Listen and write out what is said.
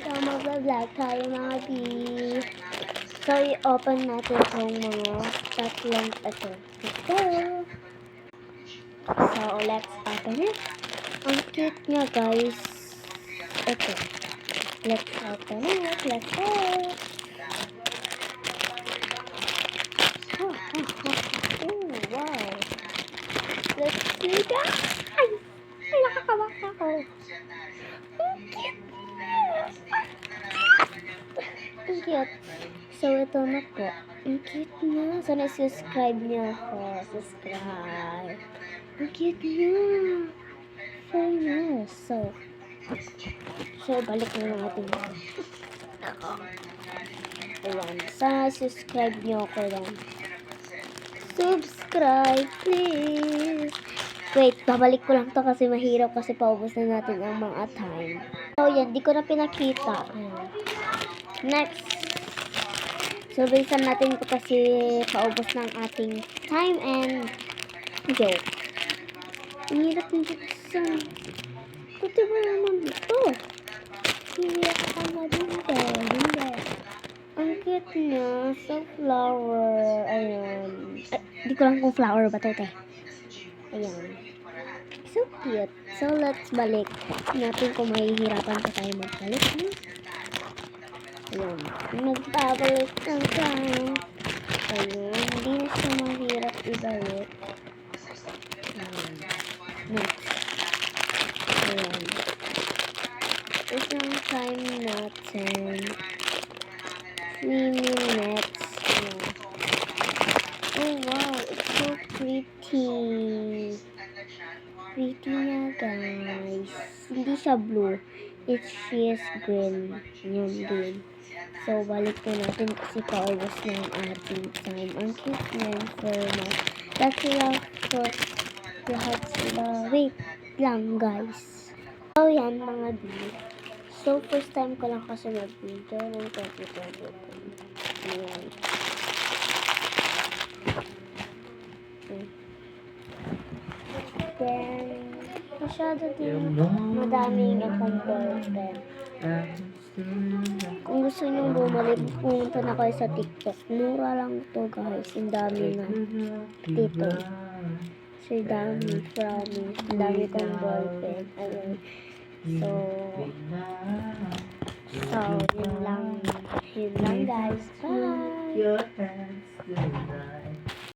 So, mag-vlog tayo mga B. So, i-open natin itong mga tatlong ito. Ito. So, let's open it. Ang cute niya, guys. Ito. Let's open it. Let's go. Oh, wow. Let's see that. Ay, nakakawak ako. Ang cute. So, ito na po. Ang cute niya. Sana subscribe niya ako. Subscribe. Ang cute niya. Very nice. So, balik na natin. Ayan. Sana subscribe niyo ako lang. Subscribe, please. Wait, babalik ko lang to kasi mahirap kasi paubos na natin ang mga time. So, yan. Di ko na pinakita. Ayan. Next. So, bilisan natin ito kasi paubos ng ating time and joke. Ang hirap ng buksan. Ito ba naman ito? Hindi ako madunda. Hindi. Ang cute niya. So, flower. Ayan. Di ko lang kung flower ba ito, te. Ayan. So cute. So, let's balik natin kung mahihirapan pa tayo magbalik. Ayan. Nagbabalik ng time. Ayan. Hindi na siya mahirap ibalik. Ayan. Next. Ayan. Isang time natin. 3 minutes. Ayan. Oh, wow. It's so pretty. Pretty niya, guys. Hindi siya blue. She is green. Yan din. So, balik na natin kasi paubos na ang ating time. Ang cute niya for now. That's lang for lahat sila. Wait lang, guys. So, yan mga B. So, first time ko lang kasi mag-video ng 2022. Ayan. Then, masyado din madaming akong boyfriend. Kung gusto nyo bumalik, pumunta na kayo sa TikTok. Mura lang to, guys. Ang dami na dito. So, dami, promise. Ang dami kong boyfriend. Ayun. So, yun lang. Yun lang, guys. Bye!